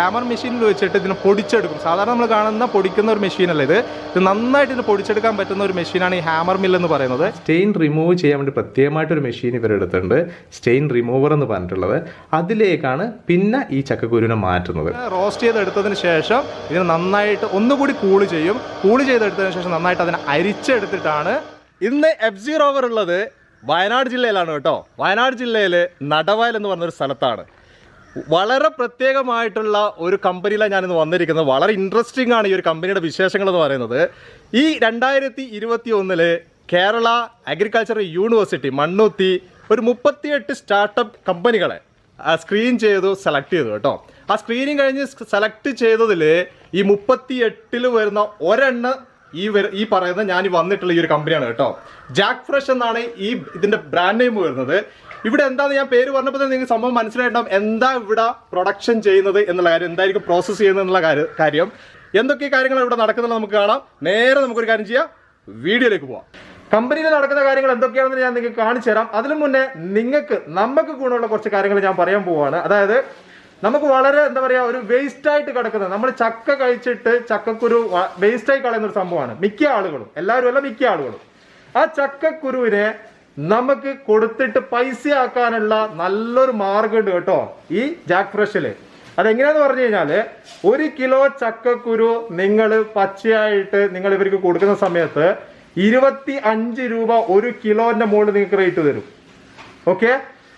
Hammer മെഷീനിൽ വെച്ചിട്ട് ഇതിനെ പൊടിച്ചെടുക്കും. സാധാരണ നമ്മൾ കാണുന്ന പൊടിക്കുന്ന ഒരു മെഷീനല്ല ഇത്. നന്നായിട്ട് ഇതിന് പൊടിച്ചെടുക്കാൻ പറ്റുന്ന ഒരു മെഷീനാണ് ഈ ഹാമർ മിൽ എന്ന് പറയുന്നത്. സ്റ്റെയിൻ റിമൂവ് ചെയ്യാൻ വേണ്ടി പ്രത്യേകമായിട്ടൊരു മെഷീൻ ഇവരെടുത്തിട്ടുണ്ട്, സ്റ്റെയിൻ റിമൂവർ എന്ന് പറഞ്ഞിട്ടുള്ളത്. അതിലേക്കാണ് പിന്നെ ഈ ചക്കക്കുരുവിനെ മാറ്റുന്നത്. റോസ്റ്റ് ചെയ്തെടുത്തതിന് ശേഷം ഇതിന് നന്നായിട്ട് ഒന്നുകൂടി കൂള് ചെയ്യും. കൂള് ചെയ്തെടുത്തതിന് ശേഷം നന്നായിട്ട് അതിനെ അരിച്ചെടുത്തിട്ടാണ്. ഇന്ന് FG റോവർ ഉള്ളത് വയനാട് ജില്ലയിലാണ് കേട്ടോ. വയനാട് ജില്ലയിൽ നടവയൽ എന്ന് പറഞ്ഞൊരു സ്ഥലത്താണ്. വളരെ പ്രത്യേകമായിട്ടുള്ള ഒരു കമ്പനിയിലാണ് ഞാനിന്ന് വന്നിരിക്കുന്നത്. വളരെ ഇൻട്രസ്റ്റിംഗ് ആണ് ഈ ഒരു കമ്പനിയുടെ വിശേഷങ്ങൾ എന്ന് പറയുന്നത്. ഈ 2021 കേരള അഗ്രികൾച്ചറൽ യൂണിവേഴ്സിറ്റി മണ്ണുത്തി ഒരു 38 സ്റ്റാർട്ടപ്പ് കമ്പനികളെ സ്ക്രീൻ ചെയ്തു സെലക്ട് ചെയ്തു കേട്ടോ. ആ സ്ക്രീനിങ് കഴിഞ്ഞ് സെലക്ട് ചെയ്തതിൽ ഈ 38 വരുന്ന ഒരെണ്ണം ഈ പറയുന്ന ഞാൻ വന്നിട്ടുള്ള ഈ ഒരു കമ്പനിയാണ് കേട്ടോ. ജാക്ക് ഫ്രഷ് എന്നാണ് ഇതിന്റെ ബ്രാൻഡ് നെയിം വരുന്നത്. ഇവിടെ എന്താണെന്ന് ഞാൻ പേര് പറഞ്ഞപ്പോൾ തന്നെ നിങ്ങൾക്ക് സംഭവം മനസ്സിലായിട്ടുണ്ടാവും എന്താ ഇവിടെ പ്രൊഡക്ഷൻ ചെയ്യുന്നത് എന്നുള്ള കാര്യം, എന്തായിരിക്കും പ്രോസസ്സ് ചെയ്യുന്നത് എന്നുള്ള കാര്യം, എന്തൊക്കെ കാര്യങ്ങൾ ഇവിടെ നടക്കുന്നത് നമുക്ക് കാണാം. നേരെ നമുക്കൊരു കാര്യം ചെയ്യാം, വീഡിയോയിലേക്ക് പോവാം. കമ്പനിയിൽ നടക്കുന്ന കാര്യങ്ങൾ എന്തൊക്കെയാണെന്ന് ഞാൻ നിങ്ങൾക്ക് കാണിച്ചു തരാം. അതിനു മുന്നേ നമുക്ക് ഗുണമുള്ള കുറച്ച് കാര്യങ്ങൾ ഞാൻ പറയാൻ പോവാണ്. അതായത് നമുക്ക് വളരെ എന്താ പറയുക, ഒരു വേസ്റ്റ് ആയിട്ട് കിടക്കുന്നത്, നമ്മൾ ചക്ക കഴിച്ചിട്ട് ചക്കക്കുരു വേസ്റ്റായി കളയുന്ന ഒരു സംഭവമാണ് മിക്ക ആളുകളും, എല്ലാവരും അല്ല മിക്ക ആളുകളും. ആ ചക്കക്കുരുവിനെ നമുക്ക് കൊടുത്തിട്ട് പൈസ ആക്കാനുള്ള നല്ലൊരു മാർഗമുണ്ട് കേട്ടോ ഈ ജാക്ക് ഫ്രഷില്. അതെങ്ങനെയാന്ന് പറഞ്ഞു കഴിഞ്ഞാല് 1 കിലോ ചക്കക്കുരു നിങ്ങൾ പച്ചയായിട്ട് നിങ്ങൾ ഇവർക്ക് കൊടുക്കുന്ന സമയത്ത് 25 രൂപ 1 കിലോന്റെ മുകളിൽ നിങ്ങൾക്ക് റേറ്റ് തരും. ഓക്കെ,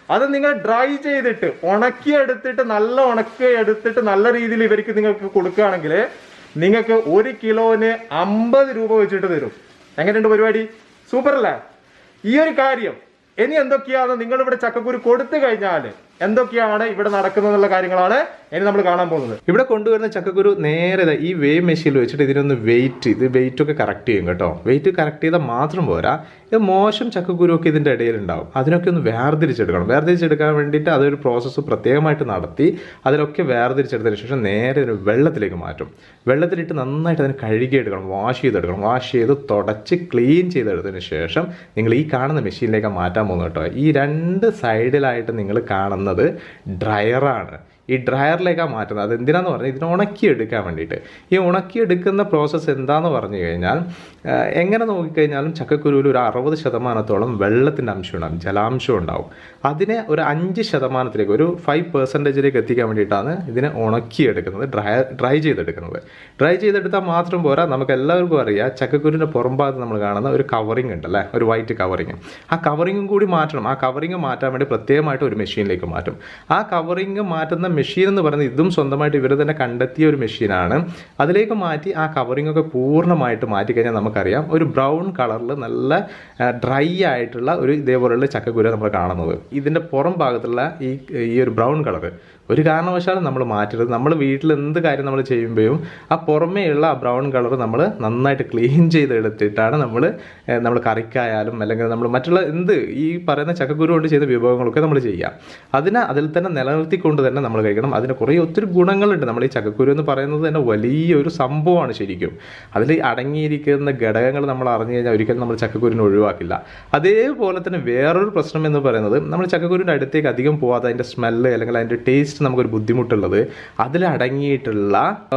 അത് നിങ്ങൾ ഡ്രൈ ചെയ്തിട്ട് ഉണക്കിയെടുത്തിട്ട് നല്ല രീതിയിൽ ഇവർക്ക് നിങ്ങൾക്ക് കൊടുക്കുകയാണെങ്കിൽ നിങ്ങൾക്ക് 1 കിലോന് 50 രൂപ വെച്ചിട്ട് തരും. എങ്ങനെയുണ്ട് പരിപാടി? സൂപ്പർ അല്ലേ? ഈ ഒരു കാര്യം ഇനി എന്തൊക്കെയാണ് നിങ്ങളിവിടെ ചക്കക്കുരു കൊടുത്തു കഴിഞ്ഞാൽ എന്തൊക്കെയാണ് ഇവിടെ നടക്കുന്നതെന്നുള്ള കാര്യങ്ങളാണ് ഇനി നമ്മൾ കാണാൻ പോകുന്നത്. ഇവിടെ കൊണ്ടുവരുന്ന ചക്കക്കുരു നേരെ ഈ വേവ് മെഷീനിൽ വെച്ചിട്ട് ഇതിനൊന്ന് വെയിറ്റ് ഒക്കെ കറക്റ്റ് ചെയ്യും കേട്ടോ. വെയിറ്റ് കറക്റ്റ് ചെയ്താൽ മാത്രം പോരാ, ഇത് മോശം ചക്കക്കുരു ഒക്കെ ഇതിൻ്റെ ഇടയിലുണ്ടാവും. അതിനൊക്കെ ഒന്ന് വേർതിരിച്ചെടുക്കാൻ വേണ്ടിയിട്ട് അതൊരു പ്രോസസ്സ് പ്രത്യേകമായിട്ട് നടത്തി അതിലൊക്കെ വേർതിരിച്ചെടുത്തതിന് ശേഷം നേരെ ഒരു വെള്ളത്തിലേക്ക് മാറ്റും. വെള്ളത്തിലിട്ട് നന്നായിട്ട് അതിന് കഴുകിയെടുക്കണം, വാഷ് ചെയ്ത് തുടച്ച് ക്ലീൻ ചെയ്തെടുത്തതിന് ശേഷം നിങ്ങൾ ഈ കാണുന്ന മെഷീനിലേക്ക് മാറ്റാൻ പോകുന്നു കേട്ടോ. ഈ 2 സൈഡിലായിട്ട് നിങ്ങൾ കാണുന്നത് ഡ്രയറാണ്. ഈ ഡ്രയറിലേക്കാണ് മാറ്റുന്നത്. അത് എന്തിനാന്ന് പറഞ്ഞാൽ ഇതിനെ ഉണക്കിയെടുക്കാൻ വേണ്ടിയിട്ട്. ഈ ഉണക്കിയെടുക്കുന്ന പ്രോസസ്സ് എന്താണെന്ന് പറഞ്ഞു കഴിഞ്ഞാൽ എങ്ങനെ നോക്കിക്കഴിഞ്ഞാലും ചക്കക്കുരുവിൽ ഒരു 60% വെള്ളത്തിൻ്റെ അംശം ഉണ്ടാകും, ജലാംശം ഉണ്ടാവും. അതിനെ ഒരു 5% ഒരു 5% എത്തിക്കാൻ വേണ്ടിയിട്ടാണ് ഇതിനെ ഉണക്കിയെടുക്കുന്നത്, ഡ്രൈ ചെയ്തെടുത്താൽ മാത്രം പോരാ. നമുക്ക് എല്ലാവർക്കും അറിയാം ചക്കക്കുരുവിൻ്റെ പുറംഭാഗത്ത് നമ്മൾ കാണുന്ന ഒരു കവറിങ് ഉണ്ടല്ലേ, ഒരു വൈറ്റ് കവറിങ്. ആ കവറിങ്ങും കൂടി മാറ്റണം. ആ കവറിങ് മാറ്റാൻ വേണ്ടി പ്രത്യേകമായിട്ട് ഒരു മെഷീനിലേക്ക് മാറ്റും. ആ കവറിങ് മാറ്റുന്ന മെഷീൻ എന്ന് പറയുന്നത് ഇതും സ്വന്തമായിട്ട് ഇവർ തന്നെ കണ്ടെത്തിയ ഒരു മെഷീനാണ്. അതിലേക്ക് മാറ്റി ആ കവറിംഗ് ഒക്കെ പൂർണ്ണമായിട്ട് മാറ്റിക്കഴിഞ്ഞാൽ നമുക്കറിയാം ഒരു ബ്രൗൺ കളറിൽ നല്ല ഡ്രൈ ആയിട്ടുള്ള ഒരു ഇതേപോലെയുള്ള ചക്കക്കുരു നമ്മൾ കാണുന്നത്. ഇതിൻ്റെ പുറം ഭാഗത്തുള്ള ഈ ഒരു ബ്രൗൺ കളറ് ഒരു കാരണവശാലും നമ്മൾ മാറ്റരുത്. നമ്മൾ വീട്ടിൽ എന്ത് കാര്യം നമ്മൾ ചെയ്യുമ്പോഴും ആ പുറമേയുള്ള ആ ബ്രൗൺ കളർ നമ്മൾ നന്നായിട്ട് ക്ലീൻ ചെയ്തെടുത്തിട്ടാണ് നമ്മൾ കറിക്കായാലും അല്ലെങ്കിൽ നമ്മൾ മറ്റുള്ള ഈ പറയുന്ന ചക്കക്കുരു കൊണ്ട് ചെയ്ത വിഭവങ്ങളൊക്കെ നമ്മൾ ചെയ്യാം. അതിൽ തന്നെ നിലനിർത്തിക്കൊണ്ട് തന്നെ നമ്മൾ കഴിക്കണം. അതിന് ഒത്തിരി ഗുണങ്ങളുണ്ട്. നമ്മൾ ഈ ചക്കക്കുരു എന്ന് പറയുന്നത് തന്നെ വലിയൊരു സംഭവമാണ് ശരിക്കും. അതിൽ അടങ്ങിയിരിക്കുന്ന ഘടകങ്ങൾ നമ്മൾ അറിഞ്ഞു കഴിഞ്ഞാൽ ഒരിക്കലും നമ്മൾ ചക്കക്കുരുവിനെ ഒഴിവാക്കില്ല. അതേപോലെ തന്നെ വേറൊരു പ്രശ്നം എന്ന് പറയുന്നത് നമ്മൾ ചക്കക്കുരുവിൻ്റെ അടുത്തേക്ക് അധികം പോകാതെ അതിൻ്റെ സ്മെല്ല് അല്ലെങ്കിൽ അതിൻ്റെ ടേസ്റ്റ് നമുക്കൊരു ബുദ്ധിമുട്ടുള്ളത് അതിലടങ്ങിയിട്ടുള്ള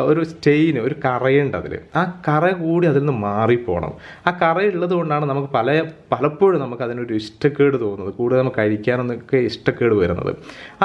ഒരു സ്റ്റെയിൻ, ഒരു കറയുണ്ട് അതിൽ. ആ കറ കൂടി അതിൽ നിന്ന് മാറിപ്പോണം. ആ കറയുള്ളത് കൊണ്ടാണ് നമുക്ക് പലപ്പോഴും നമുക്ക് അതിനൊരു ഇഷ്ടക്കേട് തോന്നുന്നത്, കൂടുതൽ നമുക്ക് കഴിക്കാനൊക്കെ ഇഷ്ടക്കേട് വരുന്നത്.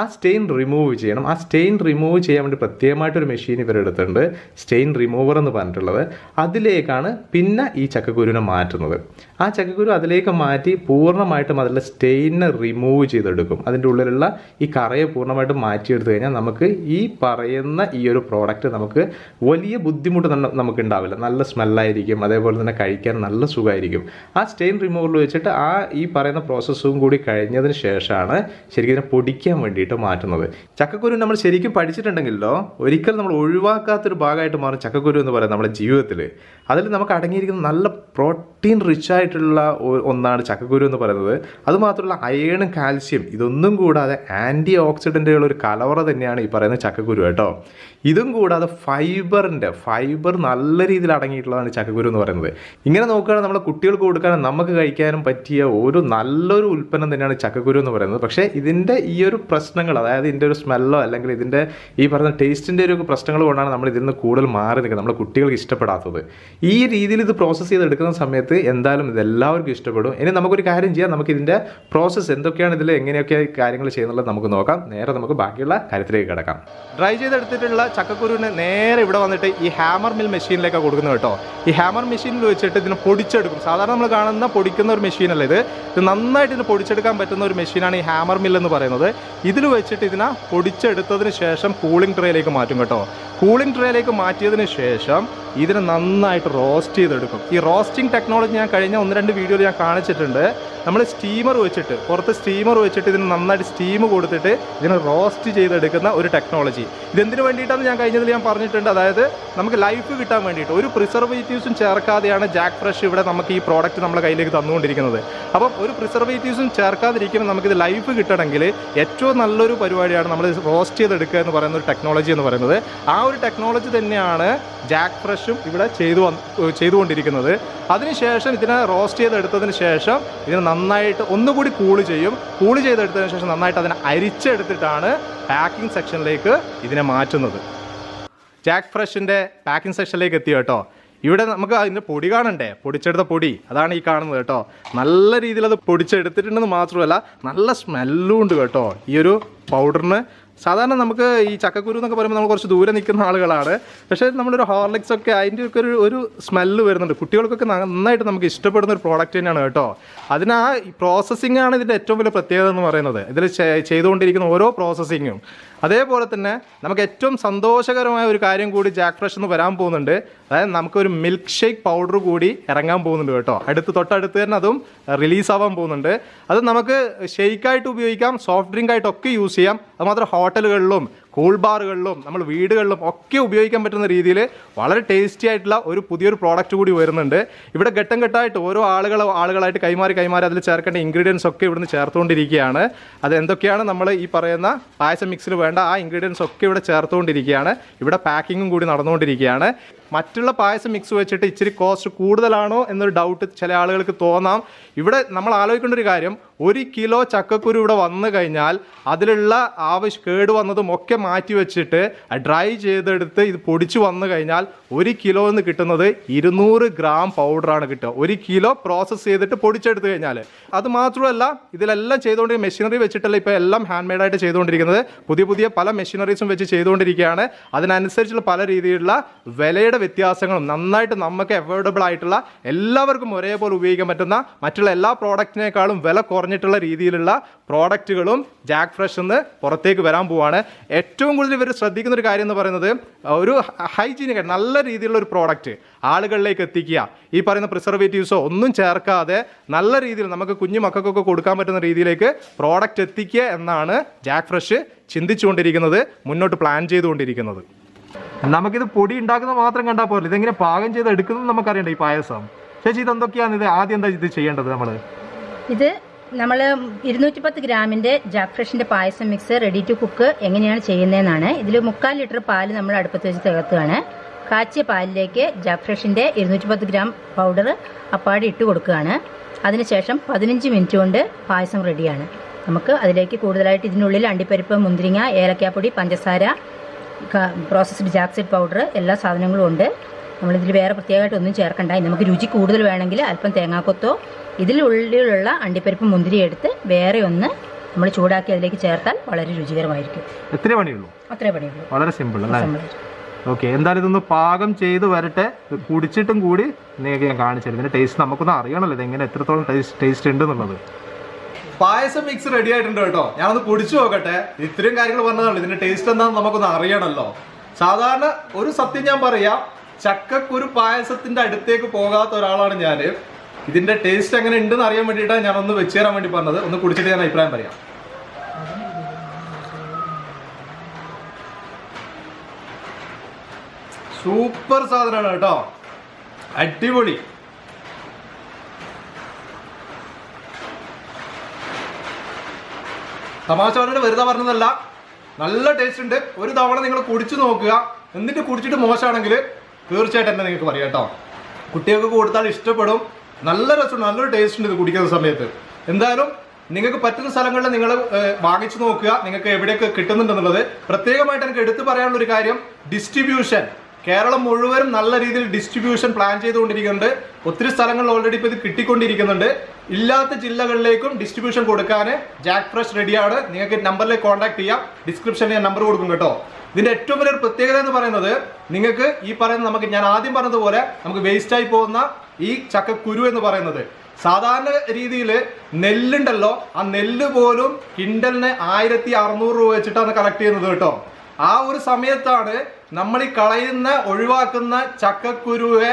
ആ സ്റ്റെയിൻ റിമൂവ് ചെയ്യണം. ആ സ്റ്റെയിൻ റിമൂവ് ചെയ്യാൻ വേണ്ടി പ്രത്യേകമായിട്ടൊരു മെഷീൻ ഇവരെടുത്തിട്ടുണ്ട്, സ്റ്റെയിൻ റിമൂവർ എന്ന് പറഞ്ഞിട്ടുള്ളത്. അതിലേക്കാണ് പിന്നെ ഈ ചക്കക്കുരുവിനെ മാറ്റുന്നത്. ആ ചക്കക്കുരു അതിലേക്ക് മാറ്റി പൂർണ്ണമായിട്ടും അതിലെ സ്റ്റെയിനെ റിമൂവ് ചെയ്തെടുക്കും. അതിൻ്റെ ഉള്ളിലുള്ള ഈ കറയെ പൂർണ്ണമായിട്ടും മാറ്റിയെടുത്ത് കഴിഞ്ഞാൽ നമുക്ക് ഈ പറയുന്ന ഈ ഒരു പ്രോഡക്റ്റ് നമുക്ക് വലിയ ബുദ്ധിമുട്ട് നമുക്ക് ഉണ്ടാവില്ല. നല്ല സ്മെല്ലായിരിക്കും, അതേപോലെ തന്നെ കഴിക്കാൻ നല്ല സുഖമായിരിക്കും. ആ സ്റ്റെയിൻ റിമൂവറിൽ വെച്ചിട്ട് ഈ പറയുന്ന പ്രോസസ്സും കൂടി കഴിഞ്ഞതിന് ശേഷമാണ് ശരിക്കും ഇതിനെ പൊടിക്കാൻ വേണ്ടിയിട്ട് മാറ്റുന്നത്. ചക്കക്കുരു നമ്മൾ ശരിക്കും പഠിച്ചിട്ടുണ്ടെങ്കിലോ ഒരിക്കലും നമ്മൾ ഒഴിവാക്കാത്തൊരു ഭാഗമായിട്ട് മാറും ചക്കക്കുരു എന്ന് പറയുന്നത് നമ്മുടെ ജീവിതത്തിൽ. അതിൽ നമുക്ക് അടങ്ങിയിരിക്കുന്ന നല്ല പ്രോട്ടീൻ റിച്ച് ആയിട്ടുള്ള ഒന്നാണ് ചക്കക്കുരു എന്ന് പറയുന്നത്. അതുമാത്രമല്ല അയേണും കാൽസ്യം ഇതൊന്നും കൂടാതെ ആൻറ്റി ഓക്സിഡൻറ്റുകൾ ഒരു കലവറ തലമുറ തന്നെയാണ് ഈ പറയുന്ന ചക്കക്കുരു കേട്ടോ. ഇതും കൂടാതെ ഫൈബർ നല്ല രീതിയിൽ അടങ്ങിയിട്ടുള്ളതാണ് ചക്കക്കുരു എന്ന് പറയുന്നത്. ഇങ്ങനെ നോക്കുകയാണെങ്കിൽ നമ്മുടെ കുട്ടികൾക്ക് കൊടുക്കാനും നമുക്ക് കഴിക്കാനും പറ്റിയ ഒരു നല്ലൊരു ഉൽപ്പന്നം തന്നെയാണ് ചക്കക്കുരു എന്ന് പറയുന്നത്. പക്ഷേ ഇതിൻ്റെ ഈ ഒരു പ്രശ്നങ്ങൾ, അതായത് ഇതിൻ്റെ ഒരു സ്മെല്ലോ അല്ലെങ്കിൽ ഇതിൻ്റെ ഈ പറയുന്ന ടേസ്റ്റിൻ്റെ ഒരു പ്രശ്നങ്ങൾ കൊണ്ടാണ് നമ്മൾ ഇതിൽ നിന്ന് കൂടുതൽ മാറി നിൽക്കുന്നത്, നമ്മുടെ കുട്ടികൾക്ക് ഇഷ്ടപ്പെടാത്തത്. ഈ രീതിയിൽ ഇത് പ്രോസസ്സ് ചെയ്തെടുക്കുന്ന സമയത്ത് എന്തായാലും ഇത് എല്ലാവർക്കും ഇഷ്ടപ്പെടും. ഇനി നമുക്കൊരു കാര്യം ചെയ്യാം, നമുക്ക് ഇതിൻ്റെ പ്രോസസ്സ് എന്തൊക്കെയാണ്, ഇതിൽ എങ്ങനെയൊക്കെ കാര്യങ്ങൾ ചെയ്യുന്നുള്ളത് നമുക്ക് നോക്കാം. നേരെ നമുക്ക് ബാക്കിയുള്ള കാര്യത്തിലേക്ക് കിടക്കാം. ഡ്രൈ ചെയ്തെടുത്തിട്ടുള്ള ചക്കക്കുരുവിന് നേരെ ഇവിടെ വന്നിട്ട് ഈ ഹാമർ മിൽ മെഷീനിലേക്കാണ് കൊടുക്കുന്നത് കേട്ടോ. ഈ ഹാമർ മെഷീനിൽ വെച്ചിട്ട് ഇതിനെ പൊടിച്ചെടുക്കും. സാധാരണ നമ്മൾ കാണുന്ന പൊടിക്കുന്ന ഒരു മെഷീനല്ല ഇത്. ഇത് നന്നായിട്ട് ഇതിന് പൊടിച്ചെടുക്കാൻ പറ്റുന്ന ഒരു മെഷീനാണ് ഈ ഹാമർ മിൽ എന്ന് പറയുന്നത്. ഇതിൽ വെച്ചിട്ട് ഇതിനെ പൊടിച്ചെടുത്തതിന് ശേഷം കൂളിംഗ് ട്രേയിലേക്ക് മാറ്റും കേട്ടോ. കൂളിംഗ് ട്രേയിലേക്ക് മാറ്റിയതിന് ശേഷം ഇതിനെ നന്നായിട്ട് റോസ്റ്റ് ചെയ്തെടുക്കും. ഈ റോസ്റ്റിംഗ് ടെക്നോളജി ഞാൻ കഴിഞ്ഞ 1-2 വീഡിയോയിൽ ഞാൻ കാണിച്ചിട്ടുണ്ട്. നമ്മൾ പുറത്ത് സ്റ്റീമർ വെച്ചിട്ട് ഇതിന് നന്നായിട്ട് സ്റ്റീം കൊടുത്തിട്ട് ഇതിനെ റോസ്റ്റ് ചെയ്തെടുക്കുന്ന ഒരു ടെക്നോളജി. ഇതെന്തിനു വേണ്ടിയിട്ടാണെന്ന് ഞാൻ കഴിഞ്ഞതിൽ ഞാൻ പറഞ്ഞിട്ടുണ്ട്. അതായത് നമുക്ക് ലൈഫ് കിട്ടാൻ വേണ്ടിയിട്ട് ഒരു പ്രിസർവേറ്റീവ്സും ചേർക്കാതെയാണ് ജാക്ക് ഫ്രഷ് ഇവിടെ നമുക്ക് ഈ പ്രോഡക്റ്റ് നമ്മുടെ കയ്യിലേക്ക് തന്നുകൊണ്ടിരിക്കുന്നത്. അപ്പം ഒരു പ്രിസർവേറ്റീവ്സും ചേർക്കാതിരിക്കുമ്പോൾ നമുക്കിത് ലൈഫ് കിട്ടണമെങ്കിൽ ഏറ്റവും നല്ലൊരു പരിപാടിയാണ് നമ്മൾ റോസ്റ്റ് ചെയ്തെടുക്കുക എന്ന് പറയുന്ന ഒരു ടെക്നോളജി എന്ന് പറയുന്നത്. ആ ഒരു ടെക്നോളജി തന്നെയാണ് ജാക്ക് ഫ്രഷും ഇവിടെ ചെയ്തുകൊണ്ടിരിക്കുന്നത്. അതിനുശേഷം ഇതിനെ റോസ്റ്റ് ചെയ്തെടുത്തതിന് ശേഷം ഇതിനെ നന്നായിട്ട് ഒന്നുകൂടി കൂള് ചെയ്തെടുത്തതിന് ശേഷം നന്നായിട്ട് അതിനെ അരിച്ചെടുത്തിട്ടാണ് പാക്കിംഗ് സെക്ഷനിലേക്ക് ഇതിനെ മാറ്റുന്നത്. ജാക്ക് ഫ്രഷിൻ്റെ പാക്കിംഗ് സെക്ഷനിലേക്ക് എത്തി കേട്ടോ. ഇവിടെ നമുക്ക് അതിൻ്റെ പൊടി കാണണ്ടേ, പൊടിച്ചെടുത്ത പൊടി അതാണ് ഈ കാണുന്നത് കേട്ടോ. നല്ല രീതിയിൽ അത് പൊടിച്ചെടുത്തിട്ടുണ്ടെന്ന് മാത്രമല്ല നല്ല സ്മെല്ലും ഉണ്ട് കേട്ടോ ഈ ഒരു പൗഡറിന്. സാധാരണ നമുക്ക് ഈ ചക്കക്കുരു എന്നൊക്കെ പറയുമ്പോൾ നമ്മൾ കുറച്ച് ദൂരെ നിൽക്കുന്ന ആളുകളാണ്. പക്ഷേ നമ്മളൊരു ഹോർലിക്സ് ഒക്കെ അതിൻ്റെയൊക്കെ ഒരു സ്മെല്ല് വരുന്നുണ്ട്. കുട്ടികൾക്കൊക്കെ നന്നായിട്ട് നമുക്ക് ഇഷ്ടപ്പെടുന്ന ഒരു പ്രോഡക്റ്റ് തന്നെയാണ് കേട്ടോ. അതിന് ആ പ്രോസസ്സിംഗ് ആണ് ഇതിൻ്റെ ഏറ്റവും വലിയ പ്രത്യേകത എന്ന് പറയുന്നത്. ഇതിൽ ചെയ്തുകൊണ്ടിരിക്കുന്ന ഓരോ പ്രോസസ്സിങ്ങും. അതേപോലെ തന്നെ നമുക്ക് ഏറ്റവും സന്തോഷകരമായ ഒരു കാര്യം കൂടി ജാക്ക് ഫ്രഷ് എന്ന് വരാൻ പോകുന്നുണ്ട്. അതായത് നമുക്കൊരു മിൽക്ക് ഷേക്ക് പൗഡർ കൂടി ഇറങ്ങാൻ പോകുന്നുണ്ട് കേട്ടോ. തൊട്ടടുത്ത് തന്നെ അതും റിലീസാവാൻ പോകുന്നുണ്ട്. അത് നമുക്ക് ഷെയ്ക്കായിട്ട് ഉപയോഗിക്കാം, സോഫ്റ്റ് ഡ്രിങ്ക് ആയിട്ടൊക്കെ യൂസ് ചെയ്യാം. അതുമാത്രം ഹോട്ടലുകളിലും കൂൾ ബാറുകളിലും നമ്മൾ വീടുകളിലും ഒക്കെ ഉപയോഗിക്കാൻ പറ്റുന്ന രീതിയിൽ വളരെ ടേസ്റ്റി ആയിട്ടുള്ള ഒരു പുതിയൊരു പ്രോഡക്റ്റ് കൂടി വരുന്നുണ്ട്. ഇവിടെ ഘട്ടം ഘട്ടമായിട്ട് ഓരോ ആളുകളായിട്ട് കൈമാറി അതിൽ ചേർക്കേണ്ട ഇൻഗ്രീഡിയൻസ് ഒക്കെ ഇവിടുന്ന് ചേർത്തുകൊണ്ടിരിക്കുകയാണ്. അത് എന്തൊക്കെയാണ് നമ്മൾ ഈ പറയുന്ന പായസം മിക്സിൽ വേണ്ട ആ ഇൻഗ്രീഡിയൻസ് ഒക്കെ ഇവിടെ ചേർത്തുകൊണ്ടിരിക്കുകയാണ്. ഇവിടെ പാക്കിങ്ങും കൂടി നടന്നുകൊണ്ടിരിക്കുകയാണ്. മറ്റുള്ള പായസം മിക്സ് വെച്ചിട്ട് ഇച്ചിരി കോസ്റ്റ് കൂടുതലാണോ എന്നൊരു ഡൗട്ട് ചില ആളുകൾക്ക് തോന്നാം. ഇവിടെ നമ്മൾ ആലോചിക്കേണ്ട ഒരു കാര്യം, 1 കിലോ ചക്കക്കുരു ഇവിടെ വന്നു കഴിഞ്ഞാൽ അതിലുള്ള കേട് വന്നതും ഒക്കെ മാറ്റി വെച്ചിട്ട് ഡ്രൈ ചെയ്തെടുത്ത് ഇത് പൊടിച്ച് വന്നു കഴിഞ്ഞാൽ 1 കിലോ എന്ന് കിട്ടുന്നത് 200 ഗ്രാം പൗഡറാണ് കിട്ടുക. 1 കിലോ പ്രോസസ്സ് ചെയ്തിട്ട് പൊടിച്ചെടുത്ത് കഴിഞ്ഞാൽ. അത് മാത്രമല്ല ഇതിലെല്ലാം ചെയ്തുകൊണ്ട് മെഷീനറി വെച്ചിട്ടല്ല ഇപ്പോൾ എല്ലാം ഹാൻഡ് മെയ്ഡായിട്ട് ചെയ്തുകൊണ്ടിരിക്കുന്നത്. പുതിയ പല മെഷീനറീസും വെച്ച് ചെയ്തുകൊണ്ടിരിക്കുകയാണ്. അതിനനുസരിച്ചുള്ള പല രീതിയിലുള്ള വിലയുടെ വ്യത്യാസങ്ങളും നന്നായിട്ട് നമുക്ക് അവൈലബിൾ ആയിട്ടുള്ള എല്ലാവർക്കും ഒരേപോലെ ഉപയോഗിക്കാൻ പറ്റുന്ന മറ്റുള്ള എല്ലാ പ്രോഡക്റ്റിനേക്കാളും വില കുറഞ്ഞിട്ടുള്ള രീതിയിലുള്ള പ്രോഡക്റ്റുകളും ജാക്ക് ഫ്രഷ് എന്ന് പുറത്തേക്ക് വരാൻ പോവാണ്. ഏറ്റവും കൂടുതൽ ഇവർ ശ്രദ്ധിക്കുന്ന ഒരു കാര്യം എന്ന് പറയുന്നത് ഒരു ഹൈജീനിക് നല്ല രീതിയിലുള്ള ഒരു പ്രോഡക്റ്റ് ആളുകളിലേക്ക് എത്തിക്കുക. ഈ പറയുന്ന പ്രിസർവേറ്റീവ്സോ ഒന്നും ചേർക്കാതെ നല്ല രീതിയിൽ നമുക്ക് കുഞ്ഞു മക്കൾക്കൊക്കെ കൊടുക്കാൻ പറ്റുന്ന രീതിയിലേക്ക് പ്രോഡക്റ്റ് എത്തിക്കുക എന്നാണ് ജാക്ക് ഫ്രഷ് ചിന്തിച്ചുകൊണ്ടിരിക്കുന്നത്, മുന്നോട്ട് പ്ലാൻ ചെയ്തുകൊണ്ടിരിക്കുന്നത്. നമുക്കിത് പൊടി ഉണ്ടാക്കുന്നത് മാത്രം കണ്ടാൽ പോലും ഇതെങ്ങനെ പാകം ചെയ്ത് എടുക്കുന്നത് നമുക്കറിയണ്ട. ഈ പായസം ചേച്ചി ഇതെന്തൊക്കെയാണ്, ഇത് ആദ്യം എന്താ ഇത് ചെയ്യേണ്ടത്? നമ്മൾ 210 ഗ്രാമിൻ്റെ ജാക്ക് ഫ്രഷിൻ്റെ പായസം മിക്സ് റെഡി ടു കുക്ക് എങ്ങനെയാണ് ചെയ്യുന്നതെന്നാണ്. ഇതിൽ 3/4 ലിറ്റർ പാല് നമ്മൾ അടുപ്പത്ത് വെച്ച് തികത്തുകയാണ്. കാച്ചിയ പാലിലേക്ക് ജാക്ക് ഫ്രഷിൻ്റെ 210 ഗ്രാം പൗഡർ അപ്പാടെ ഇട്ട് കൊടുക്കുകയാണ്. അതിനുശേഷം 15 മിനിറ്റ് കൊണ്ട് പായസം റെഡിയാണ്. നമുക്ക് അതിലേക്ക് കൂടുതലായിട്ട് ഇതിനുള്ളിൽ അണ്ടിപ്പരിപ്പ്, മുന്തിരിങ്ങ, ഏലക്കാപ്പൊടി, പഞ്ചസാര, പ്രോസസ്ഡ് ജാക്ക് സീഡ് പൗഡർ എല്ലാ സാധനങ്ങളും ഉണ്ട്. നമ്മളിതിൽ വേറെ പ്രത്യേകമായിട്ട് ഒന്നും ചേർക്കണ്ട. നമുക്ക് രുചി കൂടുതൽ വേണമെങ്കിൽ അല്പം തേങ്ങാക്കൊത്തോ ഇതിനുള്ളിലുള്ള അണ്ടിപ്പരിപ്പ്, മുന്തിരി എടുത്ത് വേറെ ഒന്ന് നമ്മൾ ചൂടാക്കി അതിലേക്ക് ചേർത്താൽ വളരെ രുചികരമായിരിക്കും. അത്രേ പണിയുള്ളൂ. വളരെ സിമ്പിൾ അല്ലേ? ഓക്കെ, എന്തായാലും ഇതൊന്ന് പാകം ചെയ്ത് വരട്ടെ. കുടിച്ചിട്ടും കൂടി നിങ്ങൾക്ക് ഞാൻ കാണിച്ചു തരും. ഇതിൻ്റെ ടേസ്റ്റ് നമുക്കൊന്ന് അറിയണമല്ലോ ഇതെങ്ങനെ എത്രത്തോളം ടേസ്റ്റ് ഉണ്ട് എന്നുള്ളത്. പായസം മിക്സ് റെഡി ആയിട്ടുണ്ട് കേട്ടോ. ഞാനൊന്ന് കുടിച്ചു നോക്കട്ടെ. ഇത്രയും കാര്യങ്ങൾ പറഞ്ഞതാണ്, ഇതിന്റെ ടേസ്റ്റ് എന്താണെന്ന് നമുക്കൊന്ന് അറിയണമല്ലോ. സാധാരണ ഒരു സത്യം ഞാൻ പറയാം, ചക്കക്കുരു പായസത്തിന്റെ അടുത്തേക്ക് പോകാത്ത ഒരാളാണ് ഞാൻ. ഇതിന്റെ ടേസ്റ്റ് എങ്ങനെ ഉണ്ടെന്ന് അറിയാൻ വേണ്ടിയിട്ടാണ് ഞാനൊന്ന് വെച്ച് തരാൻ വേണ്ടി പറഞ്ഞത്. ഒന്ന് കുടിച്ചിട്ട് ഞാൻ അഭിപ്രായം പറയാം. സൂപ്പർ സാധനമാണ് കേട്ടോ, അടിപൊളി. തമാശ പറഞ്ഞിട്ട് വെറുതെ പറഞ്ഞതല്ല, നല്ല ടേസ്റ്റ് ഉണ്ട്. ഒരു തവണ നിങ്ങൾ കുടിച്ചു നോക്കുക. എന്നിട്ട് കുടിച്ചിട്ട് മോശമാണെങ്കിൽ തീർച്ചയായിട്ടും എന്നെ നിങ്ങൾക്ക് പറയാം കേട്ടോ. കുട്ടികൾക്ക് കൊടുത്താൽ ഇഷ്ടപ്പെടും. നല്ല രസമുണ്ട്, നല്ലൊരു ടേസ്റ്റ് ഉണ്ട് ഇത് കുടിക്കുന്ന സമയത്ത്. എന്തായാലും നിങ്ങൾക്ക് പറ്റുന്ന സ്ഥലങ്ങളിൽ നിങ്ങൾ വാങ്ങിച്ചു നോക്കുക, നിങ്ങൾക്ക് എവിടെയൊക്കെ കിട്ടുന്നുണ്ടെന്നുള്ളത്. പ്രത്യേകമായിട്ട് എനിക്ക് എടുത്തു പറയാനുള്ള ഒരു കാര്യം, ഡിസ്ട്രിബ്യൂഷൻ കേരളം മുഴുവനും നല്ല രീതിയിൽ ഡിസ്ട്രിബ്യൂഷൻ പ്ലാൻ ചെയ്തുകൊണ്ടിരിക്കുന്നുണ്ട്. ഒത്തിരി സ്ഥലങ്ങളിൽ ഓൾറെഡി ഇപ്പോൾ ഇത് കിട്ടിക്കൊണ്ടിരിക്കുന്നുണ്ട്. ഇല്ലാത്ത ജില്ലകളിലേക്കും ഡിസ്ട്രിബ്യൂഷൻ കൊടുക്കാൻ ജാക്ക് ഫ്രഷ് റെഡിയാണ്. നിങ്ങൾക്ക് നമ്പറിലേക്ക് കോൺടാക്ട് ചെയ്യാം. ഡിസ്ക്രിപ്ഷനിൽ ഞാൻ നമ്പർ കൊടുക്കും കേട്ടോ. ഇതിന്റെ ഏറ്റവും വലിയൊരു പ്രത്യേകത എന്ന് പറയുന്നത്, നിങ്ങൾക്ക് ഈ പറയുന്ന ഞാൻ ആദ്യം പറഞ്ഞതുപോലെ നമുക്ക് വേസ്റ്റായി പോകുന്ന ഈ ചക്കക്കുരു എന്ന് പറയുന്നത്, സാധാരണ രീതിയിൽ നെല്ലുണ്ടല്ലോ, ആ നെല്ല് പോലും കിൻഡലിന് 1600 രൂപ വെച്ചിട്ടാണ് കളക്ട് ചെയ്യുന്നത് കേട്ടോ. ആ ഒരു സമയത്താണ് നമ്മൾ ഈ കളയുന്ന ഒഴിവാക്കുന്ന ചക്കക്കുരുവെ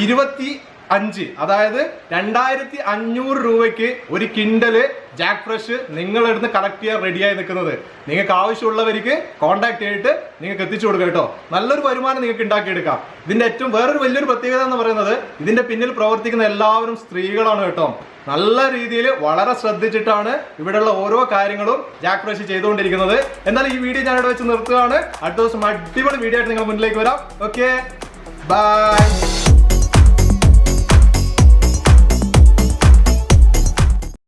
25, അതായത് 2500 രൂപയ്ക്ക് ഒരു കിൻഡല് ജാക്ക് ഫ്രഷ് നിങ്ങളെടുത്ത് കളക്ട് ചെയ്യാൻ റെഡിയായി നിൽക്കുന്നത്. നിങ്ങൾക്ക് ആവശ്യമുള്ളവർക്ക് കോൺടാക്ട് ചെയ്തിട്ട് നിങ്ങൾക്ക് എത്തിച്ചു കൊടുക്കുക കേട്ടോ. നല്ലൊരു വരുമാനം നിങ്ങൾക്ക് ഉണ്ടാക്കിയെടുക്കാം. ഇതിന്റെ ഏറ്റവും വേറൊരു വലിയൊരു പ്രത്യേകത എന്ന് പറയുന്നത്, ഇതിന്റെ പിന്നിൽ പ്രവർത്തിക്കുന്ന എല്ലാവരും സ്ത്രീകളാണ് കേട്ടോ. നല്ല രീതിയിൽ വളരെ ശ്രദ്ധിച്ചിട്ടാണ് ഇവിടെയുള്ള ഓരോ കാര്യങ്ങളും ജാക്ക് ഫ്രഷ് ചെയ്തുകൊണ്ടിരിക്കുന്നത്. എന്നാൽ ഈ വീഡിയോ ഞാൻ ഇവിടെ വെച്ച് നിർത്തുകയാണ്. അടുത്ത ദിവസം അടിപൊളി വീഡിയോ ആയിട്ട് നിങ്ങൾ മുന്നിലേക്ക് വരാം. Okay, by.